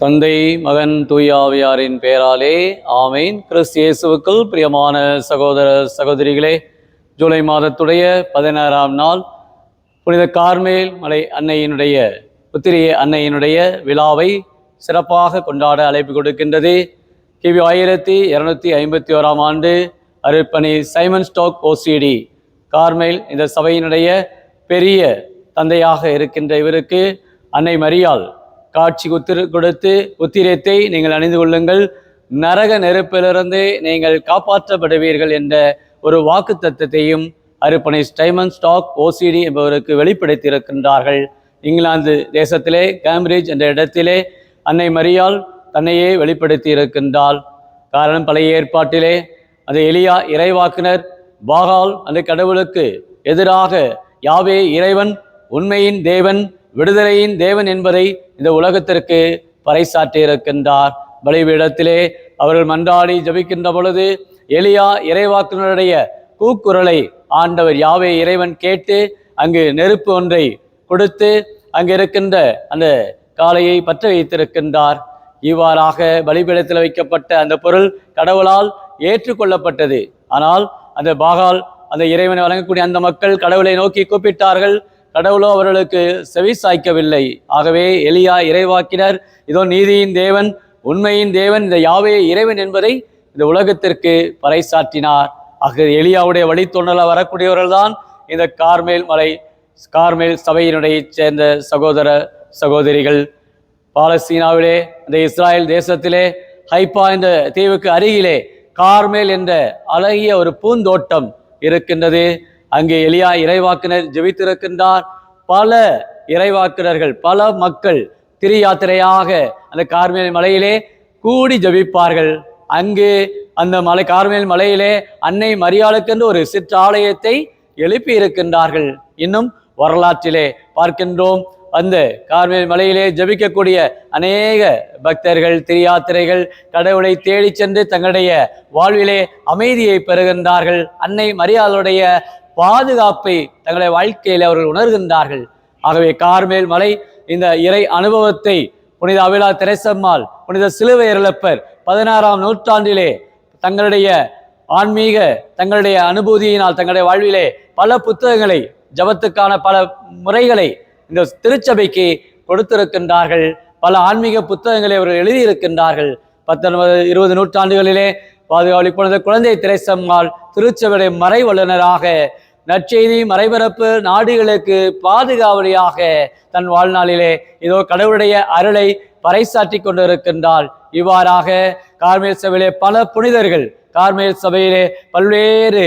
தந்தை மகன் தூயாவியாரின் பெயராலே ஆமேன். கிறிஸ்து இயேசுவுக்குள் பிரியமான சகோதர சகோதரிகளே, ஜூலை மாதத்துடைய 16ஆம் நாள் புனித கார்மேல் மலை அன்னையினுடைய உத்திரிய அன்னையினுடைய விழாவை சிறப்பாக கொண்டாட அழைப்பு கொடுக்கின்றது. கிபி 1251ஆம் ஆண்டு அருட்பணி சைமன் ஸ்டோக் ஓசிடி கார்மேல் இந்த சபையினுடைய பெரிய தந்தையாக இருக்கின்ற இவருக்கு அன்னை மரியாள் காட்சி கொடுத்து உத்திரத்தை நீங்கள் அணிந்து கொள்ளுங்கள், நரக நெருப்பிலிருந்து நீங்கள் காப்பாற்றப்படுவீர்கள் என்ற ஒரு வாக்கு தத்துவத்தையும் அருட்பணி சைமன் ஸ்டாக் ஓசிடி என்பவருக்கு வெளிப்படுத்தியிருக்கின்றார்கள். இங்கிலாந்து தேசத்திலே கேம்பிரிட்ஜ் என்ற இடத்திலே அன்னை மரியாள் தன்னையே வெளிப்படுத்தி இருக்கின்றாள். காரணம், பழைய ஏற்பாட்டிலே அந்த எலியா இறைவாக்கினர் பாகால் அந்த கடவுளுக்கு எதிராக யாவே இறைவன், உண்மையின் தேவன், விடுதலையின் தேவன் என்பதை இந்த உலகத்திற்கு பறைசாற்றியிருக்கின்றார். பலிபீடத்திலே அவர்கள் மன்றாடி ஜபிக்கின்ற பொழுது எலியா இறைவாக்கினருடைய கூக்குரலை ஆண்டவர் யாவே இறைவன் கேட்டு அங்கு நெருப்பு ஒன்றை கொடுத்து அங்கு இருக்கின்ற அந்த காளையை பற்ற வைத்திருக்கின்றார். இவ்வாறாக பலிபீடத்தில் வைக்கப்பட்ட அந்த பொருள் கடவுளால் ஏற்றுக்கொள்ளப்பட்டது. ஆனால் அந்த பாகால் அந்த இறைவனை வழங்கக்கூடிய அந்த மக்கள் கடவுளை நோக்கி கூப்பிட்டார்கள். கடவுளோ அவர்களுக்கு செவி சாய்க்கவில்லை. ஆகவே எலியா இறைவாக்கினர் இதோ நீதியின் தேவன், உண்மையின் தேவன், இந்த யாவே இறைவன் என்பதை இந்த உலகத்திற்கு பறைசாற்றினார். ஆக எலியாவுடைய வழித்தோன்றல வரக்கூடியவர்கள் தான் இந்த கார்மேல் சபையினுடைய சேர்ந்த சகோதர சகோதரிகள். பாலஸ்தீனாவிலே இந்த இஸ்ராயல் தேசத்திலே ஹைப்பா என்ற தீவுக்கு அருகிலே கார்மேல் என்ற அழகிய ஒரு பூந்தோட்டம் இருக்கின்றது. அங்கே எலியா இறைவாக்கினர் ஜெபித்திருக்கின்றார். பல இறைவாக்கினர்கள், பல மக்கள் திரு யாத்திரையாக அந்த கார்மேல் மலையிலே கூடி ஜெபிப்பார்கள். அங்கு அந்த கார்மேல் மலையிலே அன்னை மரியாளுக்கென்று ஒரு சிற்றாலயத்தை எழுப்பி இருக்கின்றார்கள். இன்னும் வரலாற்றிலே பார்க்கின்றோம், அந்த கார்மேல் மலையிலே ஜபிக்கக்கூடிய அநேக பக்தர்கள், திரியாத்திரைகள் கடவுளை தேடி சென்று தங்களுடைய வாழ்விலே அமைதியை பெறுகின்றார்கள். அன்னை மரியாளுடைய பாதுகாப்பை தங்களுடைய வாழ்க்கையில் அவர்கள் உணர்கின்றார்கள். ஆகவே கார்மேல் மலை இந்த இறை அனுபவத்தை புனித அவிலா தெரசம்மாள், புனித சிலுவையரலப்பர் 16ஆம் நூற்றாண்டிலே தங்களுடைய ஆன்மீக தங்களுடைய அனுபூதியினால் தங்களுடைய வாழ்விலே பல புத்தகங்களை, ஜபத்துக்கான பல முறைகளை இந்த திருச்சபைக்கு கொடுத்திருக்கின்றார்கள். பல ஆன்மீக புத்தகங்களை அவர்கள் எழுதியிருக்கின்றார்கள். 19, 20 நூற்றாண்டுகளிலே பாதுகாவலி புனித குழந்தை தெரசம்மாள் திருச்சபையுடைய மறை வல்லுநராக நற்செய்தி மறைபரப்பு நாடுகளுக்கு பாதுகாவலியாக தன் வாழ்நாளிலே இதோ கடவுளுடைய அருளை பறைசாற்றி கொண்டிருக்கின்றாள். இவ்வாறாக கார்மேல் சபையிலே பல புனிதர்கள், கார்மேல் சபையிலே பல்வேறு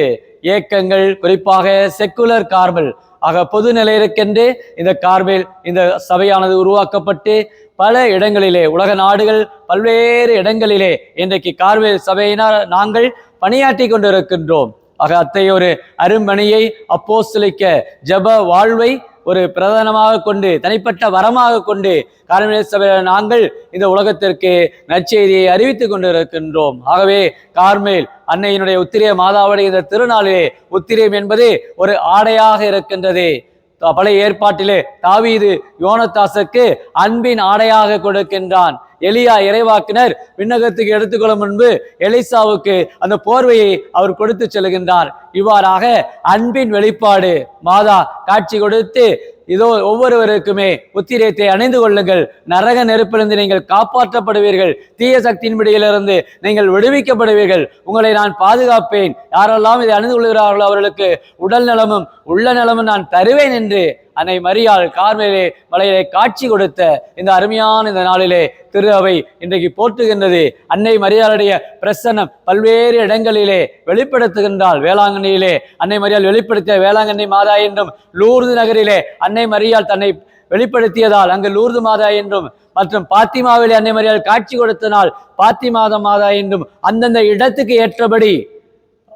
இயக்கங்கள், குறிப்பாக செக்குலர் கார்மல் ஆக பொது நிலையிருக்கென்று இந்த கார்மேல் இந்த சபையானது உருவாக்கப்பட்டு பல இடங்களிலே, உலக நாடுகள் பல்வேறு இடங்களிலே இன்றைக்கு கார்மேல் சபையினால் நாங்கள் பணியாற்றி கொண்டிருக்கின்றோம். ஆக அத்தகைய ஒரு அரும்பணியை, அப்போஸ்தலிக்க ஜப வாழ்வை ஒரு பிரதானமாக கொண்டு, தனிப்பட்ட வரமாக கொண்டு கார்மேல் சபையில் நாங்கள் இந்த உலகத்திற்கு நற்செய்தியை அறிவித்துக் கொண்டிருக்கின்றோம். ஆகவே கார்மேல் அன்னையினுடைய உத்திரிய மாதாவுடைய இந்த திருநாளிலே உத்திரியம் என்பது ஒரு ஆடையாக இருக்கின்றது. பழைய ஏற்பாட்டிலே தாவீது யோனத்தாசுக்கு அன்பின் ஆடையாக கொடுக்கின்றான். எலியா இறைவாக்கினர் விண்ணகத்துக்கு எடுத்துக்கொள்ளும் முன்பு எலிசாவுக்கு அந்த போர்வையை அவர் கொடுத்து செல்கின்றார். இவ்வாறாக அன்பின் வெளிப்பாடு மாதா காட்சி கொடுத்து இதோ ஒவ்வொருவருக்குமே உத்திரத்தை அணிந்து கொள்ளுங்கள், நரக நெருப்பிலிருந்து நீங்கள் காப்பாற்றப்படுவீர்கள், தீய சக்தியின் பிடியிலிருந்து நீங்கள் விடுவிக்கப்படுவீர்கள், உங்களை நான் பாதுகாப்பேன், யாரெல்லாம் இதை அணிந்து கொள்கிறார்களோ அவர்களுக்கு உடல் நலமும் உள்ள நலமும் நான் தருவேன் என்று அன்னை மரியாள் கார்மேலே மலையிலே காட்சி கொடுத்த இந்த அருமையான இந்த நாளிலே திரு அவை இன்றைக்கு போற்றுகின்றது. அன்னை மரியாளுடைய பிரசன்னம் பல்வேறு இடங்களிலே வெளிப்படுத்துகின்றாள். வேளாங்கண்ணியிலே அன்னை மரியாள் வெளிப்படுத்திய வேளாங்கண்ணி மாதா என்றும், லூர்து நகரிலே அன்னை மரியாள் தன்னை வெளிப்படுத்தியதால் அங்கு லூர்து மாதா என்றும், மற்றும் பாத்திமாவிலே அன்னை மரியாள் காட்சி கொடுத்தனால் பாத்திமாத மாதா என்றும் அந்தந்த இடத்துக்கு ஏற்றபடி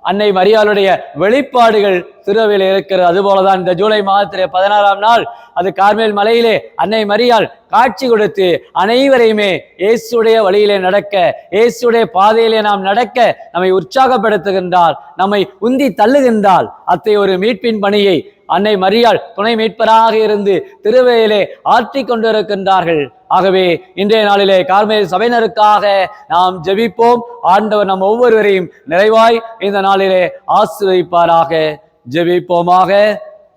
அன்னை மரியாளுடைய வெளிப்பாடுகள் திருவையில் இருக்கிறது. அதுபோலதான் இந்த ஜூலை மாதத்திலே 16ஆம் நாள் அது கார்மேல் மலையிலே அன்னை மரியாள் காட்சி கொடுத்து அனைவரையுமே இயேசுடைய வழியிலே நடக்க, இயேசுடைய பாதையிலே நாம் நடக்க நம்மை உற்சாகப்படுத்துகின்றால், நம்மை உந்தி தள்ளுகின்றால். அத்தை ஒரு மீட்பின் பணியை அன்னை மரியாள் துணை மீட்பராக இருந்து திருவையிலே ஆற்றி கொண்டிருக்கின்றார்கள். ஆகவே இன்றைய நாளிலே கார்மேல் சபையினருக்காக நாம் ஜெபிப்போம். ஆண்டவர் நம் ஒவ்வொருவரையும் நிறைவாய் இந்த நாளிலே ஆசீர்வதிப்பாராக. ஜெபிப்போமாக.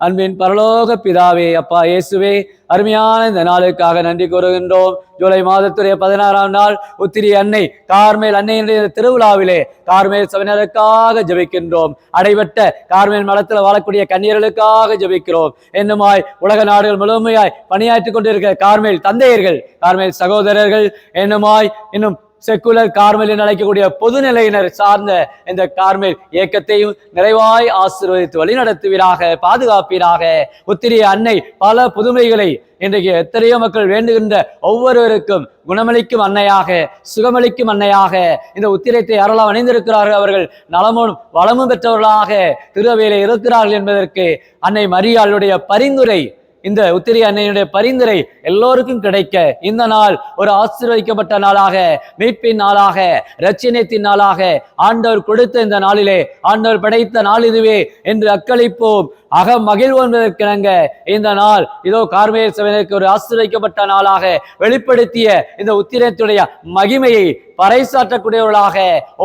அன்பின் பரலோக பிதாவே, அப்பா இயேசுவே, அருமையான இந்த நாளுக்காக நன்றி கூறுகின்றோம். ஜூலை மாதத்துடைய 16ஆம் நாள் உத்திரி அன்னை கார்மேல் அன்னையினுடைய திருவிழாவிலே கார்மேல் சபையினருக்காக ஜெபிக்கின்றோம். அடைபட்ட கார்மேல் மடத்தில் வாழக்கூடிய கன்னியர்களுக்காக ஜெபிக்கிறோம். என்னுமாய் உலக நாடுகள் முழுமையாய் பணியாற்றிக் கொண்டிருக்கிற கார்மேல் தந்தையர்கள், கார்மேல் சகோதரர்கள், என்னுமாய் இன்னும் செக்குலர் கார்மேல் என்று அழைக்கக்கூடிய பொதுநிலையினர் சார்ந்த இந்த கார்மேல் இயக்கத்தையும் நிறைவாய் ஆசீர்வதித்து வழிநடத்துவீராக, பாதுகாப்பீராக. உத்திரிய அன்னை பல புதுமைகளை இன்றைக்கு எத்தனையோ மக்கள் வேண்டுகின்ற ஒவ்வொருவருக்கும் குணமளிக்கும் அன்னையாக, சுகமளிக்கும் அன்னையாக இந்த உத்திரத்தை யாரெல்லாம் அணிந்திருக்கிறார்கள் அவர்கள் நலமும் வளமும் பெற்றவர்களாக திருவையிலே இருக்கிறார்கள் என்பதற்கு அன்னை மரியாளுடைய பரிந்துரை, இந்த உத்திரி அன்னையினுடைய பரிந்துரை எல்லோருக்கும் கிடைக்க இந்த நாள் ஒரு ஆசீர்வதிக்கப்பட்ட நாளாக, மீட்பின் நாளாக, இரட்சணியத்தின் நாளாக ஆண்டவர் கொடுத்த இந்த நாளிலே ஆண்டவர் படைத்த நாள் இதுவே என்று அக்களிப்போம், மகிழ்வோம் என்பதற்கிணங்க இந்த நாள் இதோ கார்மேல் சபையினருக்கு ஒரு ஆசீர்வதிக்கப்பட்ட நாளாக வெளிப்படுத்திய இந்த உத்திரத்துடைய மகிமையை பறைசாற்றக்கூடியவர்களாக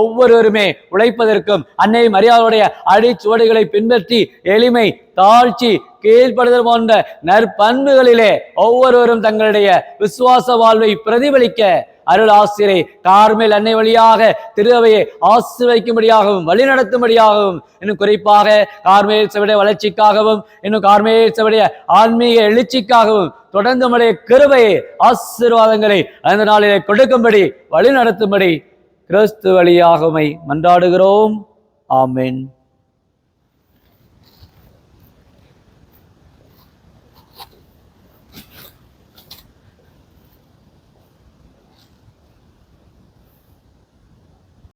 ஒவ்வொருவருமே உழைப்பதற்கும் அன்னை மரியாளுடைய அடிச்சுவடுகளை பின்பற்றி எளிமை, தாழ்ச்சி, கீழ்ப்படுதல் போன்ற நற்பண்புகளிலே ஒவ்வொருவரும் தங்களுடைய விசுவாச வாழ்வை பிரதிபலிக்க அருள் ஆசிரை கார்மேல் அன்னை வழியாக திருவையை ஆசீர்வதிக்கும்படியாகவும் வழிநடத்தும்படியாகவும், இன்னும் குறிப்பாக கார்மேல் சபையுடைய வளர்ச்சிக்காகவும் இன்னும் கார்மேல் சபையுடைய ஆன்மீக எழுச்சிக்காகவும் தொடர்ந்து நம்முடைய கிருபையை ஆசீர்வாதங்களை அந்த நாளிலே கொடுக்கும்படி வழி நடத்தும்படி கிறிஸ்து வழியாகமை மன்றாடுகிறோம். ஆமென்.